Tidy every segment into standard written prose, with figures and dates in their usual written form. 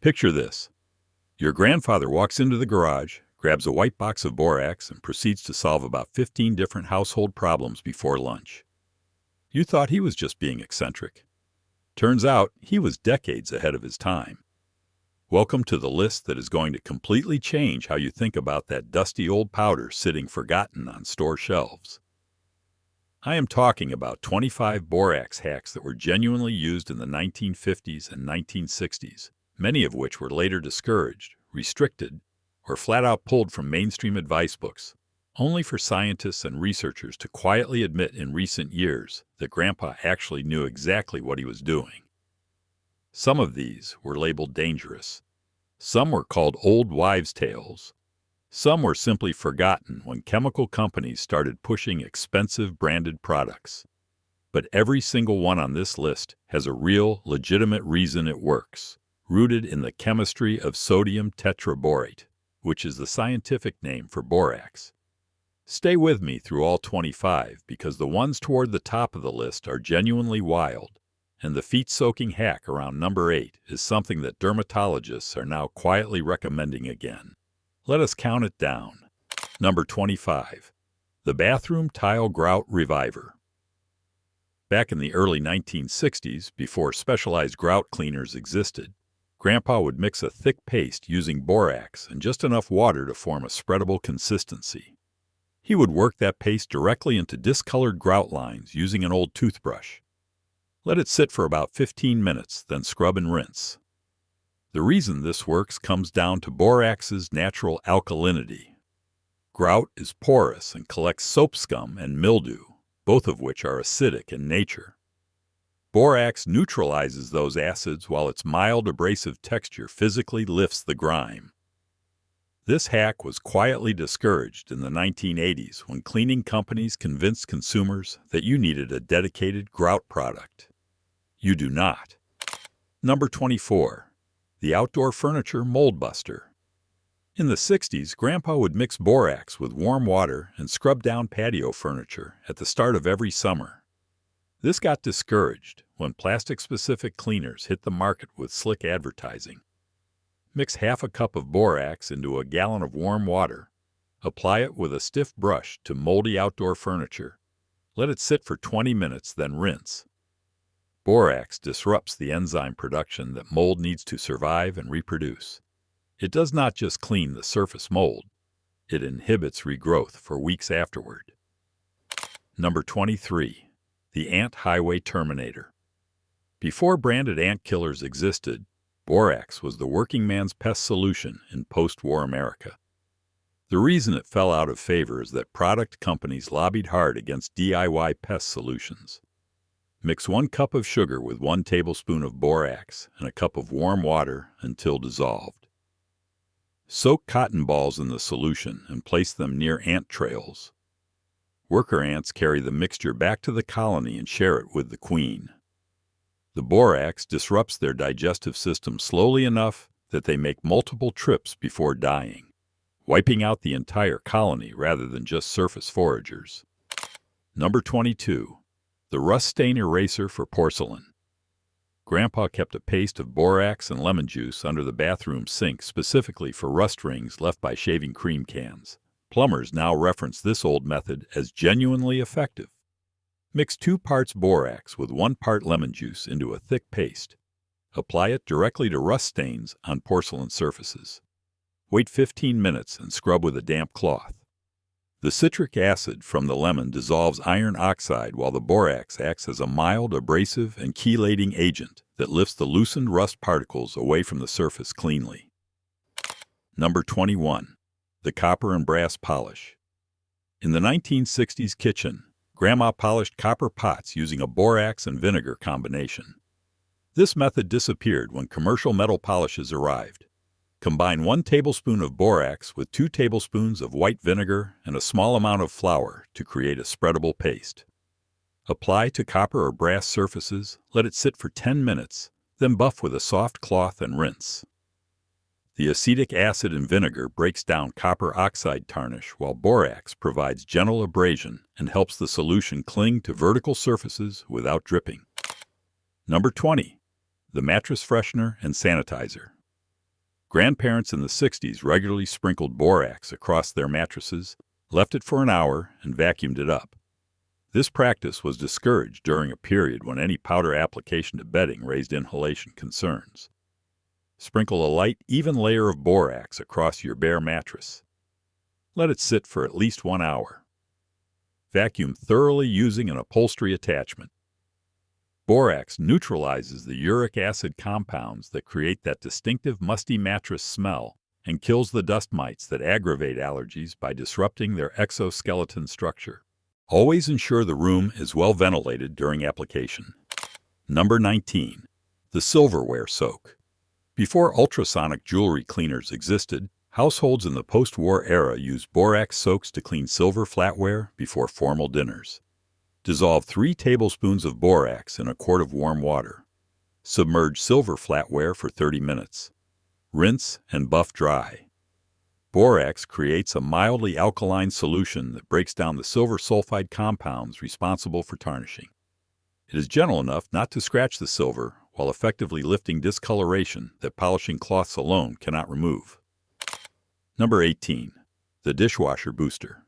Picture this. Your grandfather walks into the garage, grabs a white box of borax, and proceeds to solve about 15 different household problems before lunch. You thought he was just being eccentric. Turns out he was decades ahead of his time. Welcome to the list that is going to completely change how you think about that dusty old powder sitting forgotten on store shelves. I am talking about 25 borax hacks that were genuinely used in the 1950s and 1960s, many of which were later discouraged, restricted, or flat out pulled from mainstream advice books, only for scientists and researchers to quietly admit in recent years that Grandpa actually knew exactly what he was doing. Some of these were labeled dangerous. Some were called old wives' tales. Some were simply forgotten when chemical companies started pushing expensive branded products. But every single one on this list has a real, legitimate reason it works, rooted in the chemistry of sodium tetraborate, which is the scientific name for borax. Stay with me through all 25 because the ones toward the top of the list are genuinely wild, and the feet-soaking hack around number 8 is something that dermatologists are now quietly recommending again. Let us count it down. Number 25. The Bathroom Tile Grout Reviver. Back in the early 1960s, before specialized grout cleaners existed, Grandpa would mix a thick paste using borax and just enough water to form a spreadable consistency. He would work that paste directly into discolored grout lines using an old toothbrush. Let it sit for about 15 minutes, then scrub and rinse. The reason this works comes down to borax's natural alkalinity. Grout is porous and collects soap scum and mildew, both of which are acidic in nature. Borax neutralizes those acids while its mild abrasive texture physically lifts the grime. This hack was quietly discouraged in the 1980s when cleaning companies convinced consumers that you needed a dedicated grout product. You do not. Number 24. The Outdoor Furniture Mold Buster. In the 60s, Grandpa would mix borax with warm water and scrub down patio furniture at the start of every summer. This got discouraged when plastic-specific cleaners hit the market with slick advertising. Mix half a cup of borax into a gallon of warm water. Apply it with a stiff brush to moldy outdoor furniture. Let it sit for 20 minutes, then rinse. Borax disrupts the enzyme production that mold needs to survive and reproduce. It does not just clean the surface mold, it inhibits regrowth for weeks afterward. Number 23. The Ant Highway Terminator. Before branded ant killers existed, borax was the working man's pest solution in post-war America. The reason it fell out of favor is that product companies lobbied hard against DIY pest solutions. Mix 1 cup of sugar with 1 tablespoon of borax and a cup of warm water until dissolved. Soak cotton balls in the solution and place them near ant trails. Worker ants carry the mixture back to the colony and share it with the queen. The borax disrupts their digestive system slowly enough that they make multiple trips before dying, wiping out the entire colony rather than just surface foragers. Number 22. The Rust Stain Eraser for Porcelain. Grandpa kept a paste of borax and lemon juice under the bathroom sink specifically for rust rings left by shaving cream cans. Plumbers now reference this old method as genuinely effective. Mix 2 parts borax with 1 part lemon juice into a thick paste. Apply it directly to rust stains on porcelain surfaces. Wait 15 minutes and scrub with a damp cloth. The citric acid from the lemon dissolves iron oxide while the borax acts as a mild, abrasive, and chelating agent that lifts the loosened rust particles away from the surface cleanly. Number 21. The Copper and Brass Polish. In the 1960s kitchen, Grandma polished copper pots using a borax and vinegar combination. This method disappeared when commercial metal polishes arrived. Combine 1 tablespoon of borax with 2 tablespoons of white vinegar and a small amount of flour to create a spreadable paste. Apply to copper or brass surfaces, let it sit for 10 minutes, then buff with a soft cloth and rinse. The acetic acid in vinegar breaks down copper oxide tarnish while borax provides gentle abrasion and helps the solution cling to vertical surfaces without dripping. Number 20. The Mattress Freshener and Sanitizer. Grandparents in the 60s regularly sprinkled borax across their mattresses, left it for an hour, and vacuumed it up. This practice was discouraged during a period when any powder application to bedding raised inhalation concerns. Sprinkle a light, even layer of borax across your bare mattress. Let it sit for at least 1 hour. Vacuum thoroughly using an upholstery attachment. Borax neutralizes the uric acid compounds that create that distinctive musty mattress smell and kills the dust mites that aggravate allergies by disrupting their exoskeleton structure. Always ensure the room is well ventilated during application. Number 19. The silverware soak. Before ultrasonic jewelry cleaners existed, households in the post-war era used borax soaks to clean silver flatware before formal dinners. Dissolve 3 tablespoons of borax in a quart of warm water. Submerge silver flatware for 30 minutes. Rinse and buff dry. Borax creates a mildly alkaline solution that breaks down the silver sulfide compounds responsible for tarnishing. It is gentle enough not to scratch the silver while effectively lifting discoloration that polishing cloths alone cannot remove. Number 18. The dishwasher booster.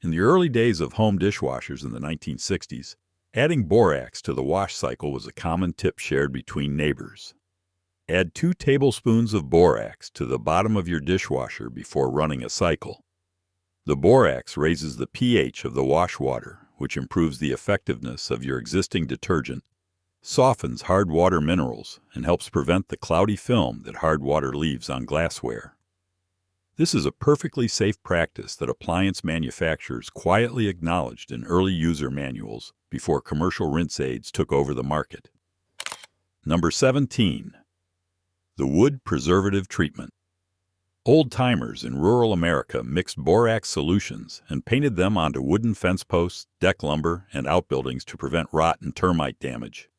In the early days of home dishwashers in the 1960s, adding borax to the wash cycle was a common tip shared between neighbors. Add 2 tablespoons of borax to the bottom of your dishwasher before running a cycle. The borax raises the pH of the wash water, which improves the effectiveness of your existing detergent, softens hard water minerals, and helps prevent the cloudy film that hard water leaves on glassware. This is a perfectly safe practice that appliance manufacturers quietly acknowledged in early user manuals before commercial rinse aids took over the market. Number 17. The wood preservative treatment. Old-timers in rural America mixed borax solutions and painted them onto wooden fence posts, deck lumber, and outbuildings to prevent rot and termite damage.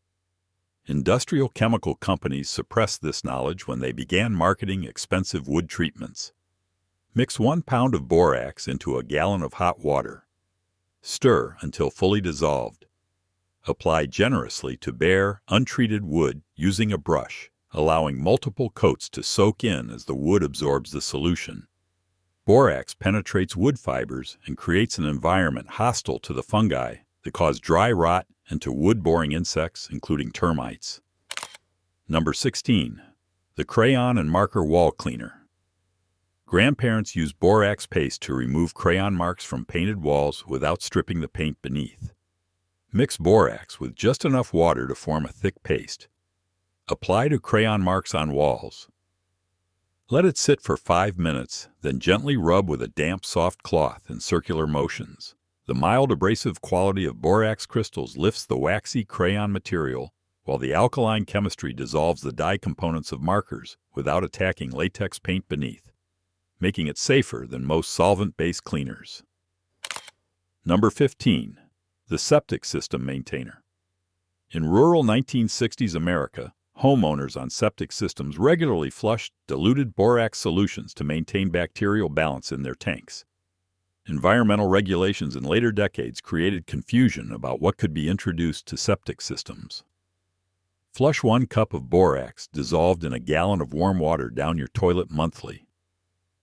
Industrial chemical companies suppressed this knowledge when they began marketing expensive wood treatments. Mix 1 pound of borax into a gallon of hot water. Stir until fully dissolved. Apply generously to bare, untreated wood using a brush, allowing multiple coats to soak in as the wood absorbs the solution. Borax penetrates wood fibers and creates an environment hostile to the fungi that cause dry rot and to wood-boring insects, including termites. Number 16. The crayon and marker wall cleaner. Grandparents used borax paste to remove crayon marks from painted walls without stripping the paint beneath. Mix borax with just enough water to form a thick paste. Apply to crayon marks on walls. Let it sit for 5 minutes, then gently rub with a damp, soft cloth in circular motions. The mild abrasive quality of borax crystals lifts the waxy crayon material, while the alkaline chemistry dissolves the dye components of markers without attacking latex paint beneath, making it safer than most solvent-based cleaners. Number 15. The septic system maintainer. In rural 1960s America, homeowners on septic systems regularly flushed diluted borax solutions to maintain bacterial balance in their tanks. Environmental regulations in later decades created confusion about what could be introduced to septic systems. Flush 1 cup of borax dissolved in a gallon of warm water down your toilet monthly.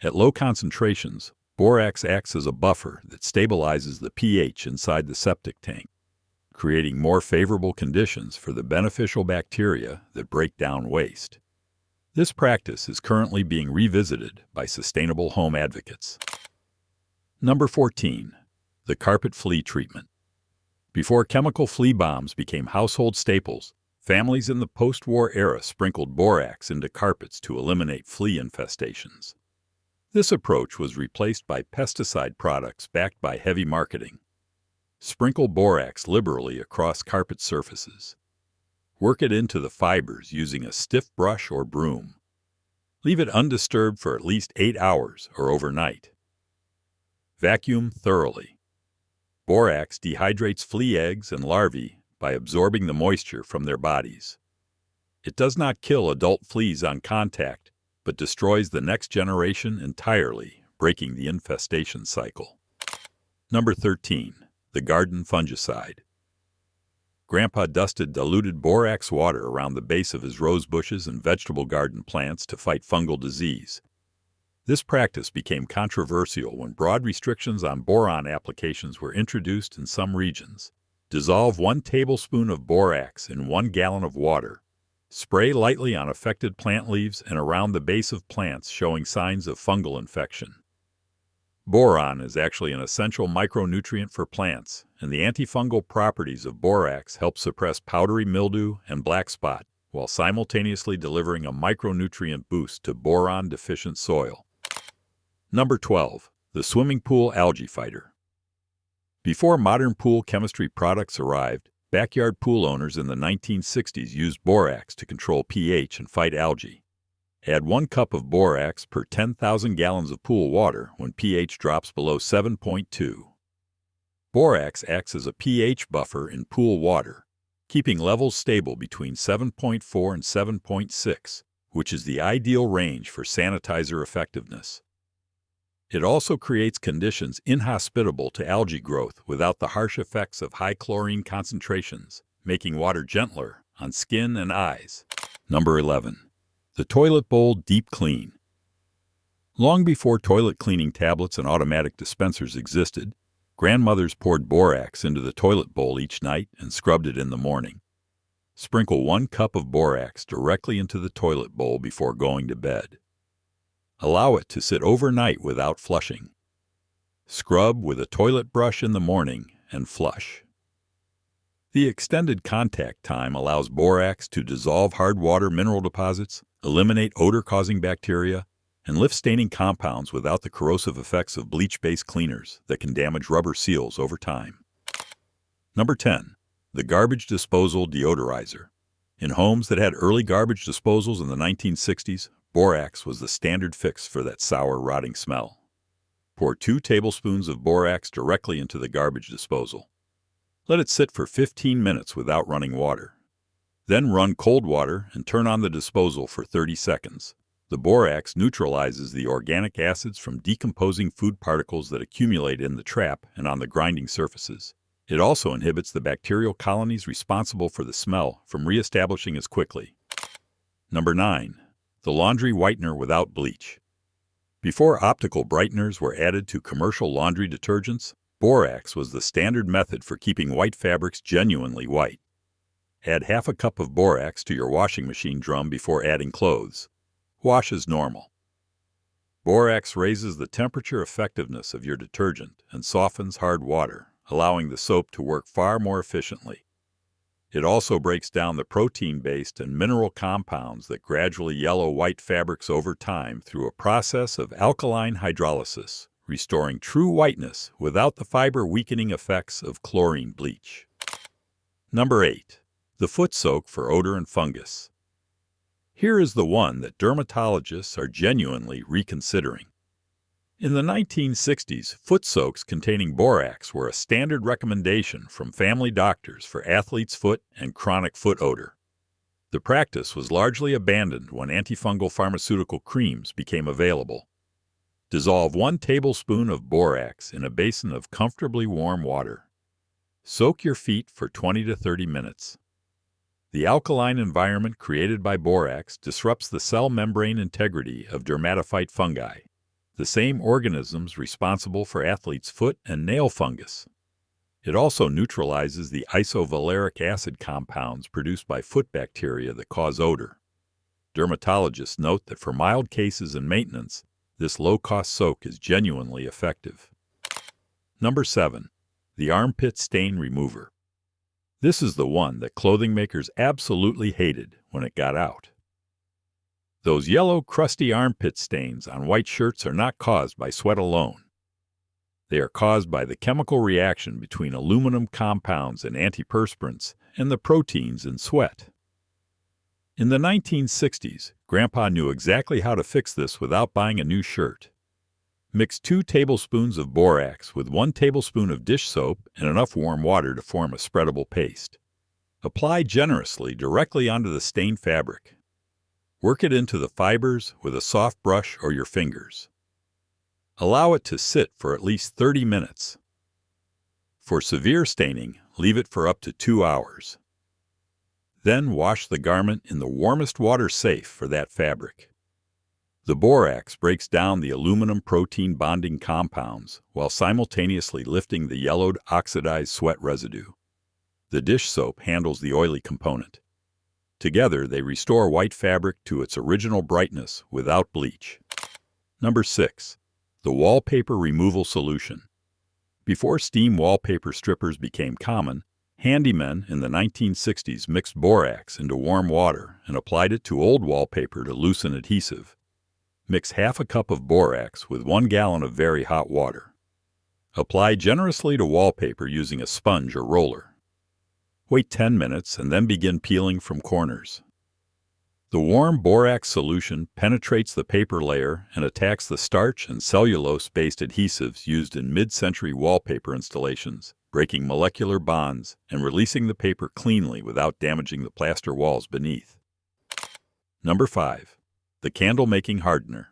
At low concentrations, borax acts as a buffer that stabilizes the pH inside the septic tank, creating more favorable conditions for the beneficial bacteria that break down waste. This practice is currently being revisited by sustainable home advocates. Number 14. The carpet flea treatment. Before chemical flea bombs became household staples, families in the post-war era sprinkled borax into carpets to eliminate flea infestations. This approach was replaced by pesticide products backed by heavy marketing. Sprinkle borax liberally across carpet surfaces. Work it into the fibers using a stiff brush or broom. Leave it undisturbed for at least 8 hours or overnight. Vacuum thoroughly. Borax dehydrates flea eggs and larvae by absorbing the moisture from their bodies. It does not kill adult fleas on contact, but destroys the next generation entirely, breaking the infestation cycle. Number 13. The garden fungicide. Grandpa dusted diluted borax water around the base of his rose bushes and vegetable garden plants to fight fungal disease. This practice became controversial when broad restrictions on boron applications were introduced in some regions. Dissolve 1 tablespoon of borax in 1 gallon of water. Spray lightly on affected plant leaves and around the base of plants showing signs of fungal infection. Boron is actually an essential micronutrient for plants, and the antifungal properties of borax help suppress powdery mildew and black spot, while simultaneously delivering a micronutrient boost to boron-deficient soil. Number 12. The swimming pool algae fighter. Before modern pool chemistry products arrived, backyard pool owners in the 1960s used borax to control pH and fight algae. Add 1 cup of borax per 10,000 gallons of pool water when pH drops below 7.2. Borax acts as a pH buffer in pool water, keeping levels stable between 7.4 and 7.6, which is the ideal range for sanitizer effectiveness. It also creates conditions inhospitable to algae growth without the harsh effects of high chlorine concentrations, making water gentler on skin and eyes. Number 11. The Toilet Bowl Deep Clean. Long before toilet cleaning tablets and automatic dispensers existed, grandmothers poured borax into the toilet bowl each night and scrubbed it in the morning. Sprinkle 1 cup of borax directly into the toilet bowl before going to bed. Allow it to sit overnight without flushing. Scrub with a toilet brush in the morning and flush. The extended contact time allows borax to dissolve hard water mineral deposits, eliminate odor-causing bacteria, and lift staining compounds without the corrosive effects of bleach-based cleaners that can damage rubber seals over time. Number 10. The Garbage Disposal Deodorizer. In homes that had early garbage disposals in the 1960s, borax was the standard fix for that sour, rotting smell. Pour 2 tablespoons of borax directly into the garbage disposal. Let it sit for 15 minutes without running water. Then run cold water and turn on the disposal for 30 seconds. The borax neutralizes the organic acids from decomposing food particles that accumulate in the trap and on the grinding surfaces. It also inhibits the bacterial colonies responsible for the smell from reestablishing as quickly. Number 9. The laundry whitener without bleach. Before optical brighteners were added to commercial laundry detergents, borax was the standard method for keeping white fabrics genuinely white. Add half a cup of borax to your washing machine drum before adding clothes. Wash as normal. Borax raises the temperature effectiveness of your detergent and softens hard water, allowing the soap to work far more efficiently. It also breaks down the protein-based and mineral compounds that gradually yellow white fabrics over time through a process of alkaline hydrolysis, restoring true whiteness without the fiber-weakening effects of chlorine bleach. Number 8. The foot soak for odor and fungus. Here is the one that dermatologists are genuinely reconsidering. In the 1960s, foot soaks containing borax were a standard recommendation from family doctors for athlete's foot and chronic foot odor. The practice was largely abandoned when antifungal pharmaceutical creams became available. Dissolve 1 tablespoon of borax in a basin of comfortably warm water. Soak your feet for 20 to 30 minutes. The alkaline environment created by borax disrupts the cell membrane integrity of dermatophyte fungi, the same organisms responsible for athlete's foot and nail fungus. It also neutralizes the isovaleric acid compounds produced by foot bacteria that cause odor. Dermatologists note that for mild cases and maintenance, this low-cost soak is genuinely effective. Number 7. The Armpit Stain Remover. This is the one that clothing makers absolutely hated when it got out. Those yellow, crusty armpit stains on white shirts are not caused by sweat alone. They are caused by the chemical reaction between aluminum compounds and antiperspirants and the proteins in sweat. In the 1960s, Grandpa knew exactly how to fix this without buying a new shirt. Mix 2 tablespoons of borax with 1 tablespoon of dish soap and enough warm water to form a spreadable paste. Apply generously directly onto the stained fabric. Work it into the fibers with a soft brush or your fingers. Allow it to sit for at least 30 minutes. For severe staining, leave it for up to 2 hours. Then wash the garment in the warmest water safe for that fabric. The borax breaks down the aluminum protein bonding compounds while simultaneously lifting the yellowed, oxidized sweat residue. The dish soap handles the oily component. Together, they restore white fabric to its original brightness without bleach. Number 6. The wallpaper removal solution. Before steam wallpaper strippers became common, handymen in the 1960s mixed borax into warm water and applied it to old wallpaper to loosen adhesive. Mix half a cup of borax with 1 gallon of very hot water. Apply generously to wallpaper using a sponge or roller. Wait 10 minutes and then begin peeling from corners. The warm borax solution penetrates the paper layer and attacks the starch and cellulose-based adhesives used in mid-century wallpaper installations, breaking molecular bonds and releasing the paper cleanly without damaging the plaster walls beneath. Number 5. The candle-making hardener.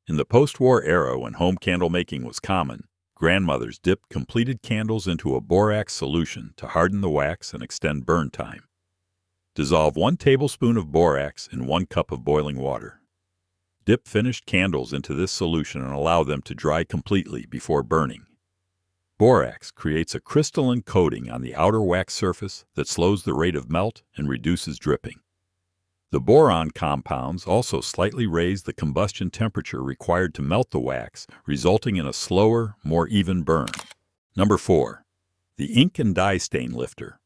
In the post-war era, when home candle making was common, grandmothers dipped completed candles into a borax solution to harden the wax and extend burn time. Dissolve 1 tablespoon of borax in 1 cup of boiling water. Dip finished candles into this solution and allow them to dry completely before burning. Borax creates a crystalline coating on the outer wax surface that slows the rate of melt and reduces dripping. The boron compounds also slightly raise the combustion temperature required to melt the wax, resulting in a slower, more even burn. Number 4. The ink and dye stain lifter.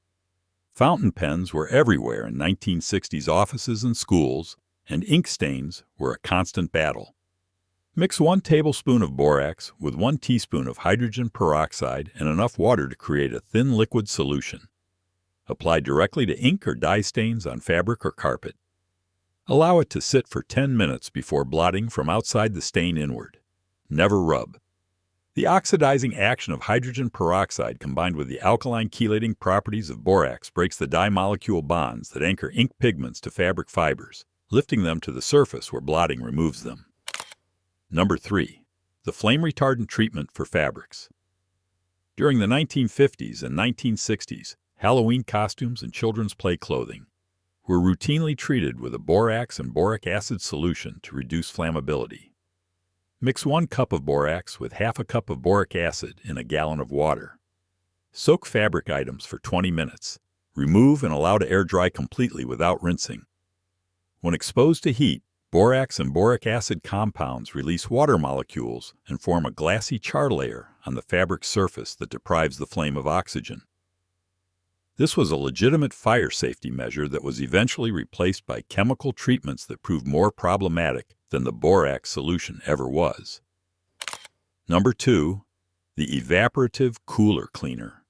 Fountain pens were everywhere in 1960s offices and schools, and ink stains were a constant battle. Mix 1 tablespoon of borax with 1 teaspoon of hydrogen peroxide and enough water to create a thin liquid solution. Apply directly to ink or dye stains on fabric or carpet. Allow it to sit for 10 minutes before blotting from outside the stain inward. Never rub. The oxidizing action of hydrogen peroxide combined with the alkaline chelating properties of borax breaks the dye molecule bonds that anchor ink pigments to fabric fibers, lifting them to the surface where blotting removes them. Number 3. The flame retardant treatment for fabrics. During the 1950s and 1960s, Halloween costumes and children's play clothing were routinely treated with a borax and boric acid solution to reduce flammability. Mix 1 cup of borax with half a cup of boric acid in a gallon of water. Soak fabric items for 20 minutes. Remove and allow to air dry completely without rinsing. When exposed to heat, borax and boric acid compounds release water molecules and form a glassy char layer on the fabric surface that deprives the flame of oxygen. This was a legitimate fire safety measure that was eventually replaced by chemical treatments that proved more problematic than the borax solution ever was. Number 2. The evaporative cooler cleaner.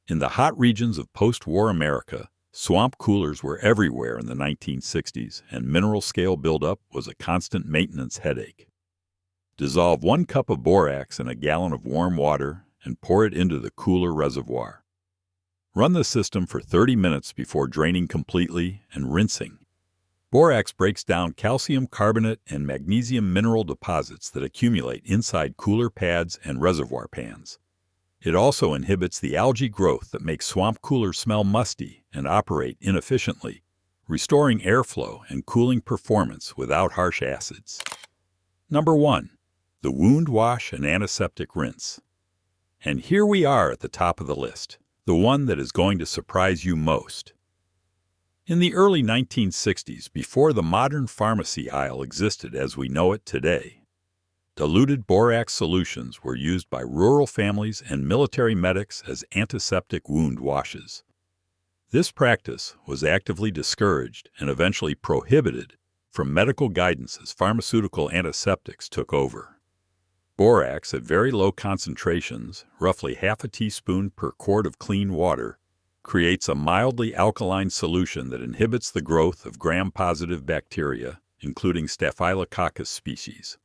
In the hot regions of post-war America, swamp coolers were everywhere in the 1960s, and mineral scale buildup was a constant maintenance headache. Dissolve 1 cup of borax in a gallon of warm water and pour it into the cooler reservoir. Run the system for 30 minutes before draining completely and rinsing. Borax breaks down calcium carbonate and magnesium mineral deposits that accumulate inside cooler pads and reservoir pans. It also inhibits the algae growth that makes swamp coolers smell musty and operate inefficiently, restoring airflow and cooling performance without harsh acids. Number 1. The wound wash and antiseptic rinse. And here we are at the top of the list. The one that is going to surprise you most. In the early 1960s, before the modern pharmacy aisle existed as we know it today, diluted borax solutions were used by rural families and military medics as antiseptic wound washes. This practice was actively discouraged and eventually prohibited from medical guidance as pharmaceutical antiseptics took over. Borax at very low concentrations, roughly half a teaspoon per quart of clean water, creates a mildly alkaline solution that inhibits the growth of gram-positive bacteria, including Staphylococcus species.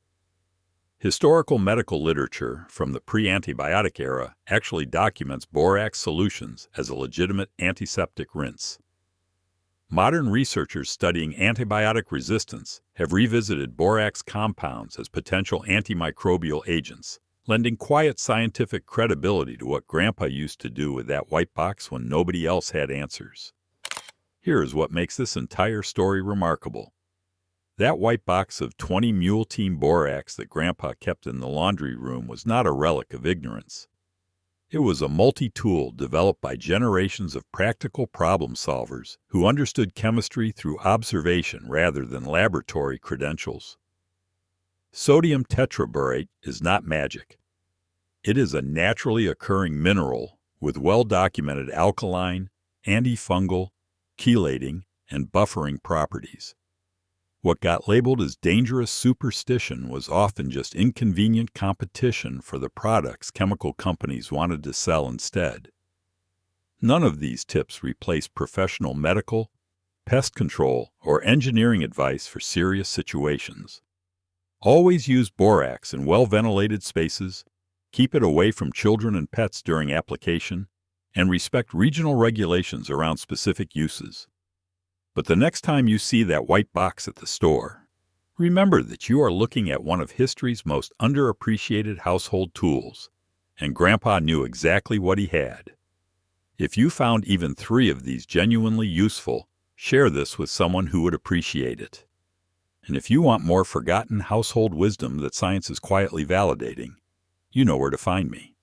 Historical medical literature from the pre-antibiotic era actually documents borax solutions as a legitimate antiseptic rinse. Modern researchers studying antibiotic resistance have revisited borax compounds as potential antimicrobial agents, lending quiet scientific credibility to what Grandpa used to do with that white box when nobody else had answers. Here is what makes this entire story remarkable. That white box of 20 Mule Team Borax that Grandpa kept in the laundry room was not a relic of ignorance. It was a multi-tool developed by generations of practical problem solvers who understood chemistry through observation rather than laboratory credentials. Sodium tetraborate is not magic. It is a naturally occurring mineral with well-documented alkaline, antifungal, chelating, and buffering properties. What got labeled as dangerous superstition was often just inconvenient competition for the products chemical companies wanted to sell instead. None of these tips replace professional medical, pest control, or engineering advice for serious situations. Always use borax in well-ventilated spaces, keep it away from children and pets during application, and respect regional regulations around specific uses. But the next time you see that white box at the store, remember that you are looking at one of history's most underappreciated household tools, and Grandpa knew exactly what he had. If you found even 3 of these genuinely useful, share this with someone who would appreciate it. And if you want more forgotten household wisdom that science is quietly validating, you know where to find me.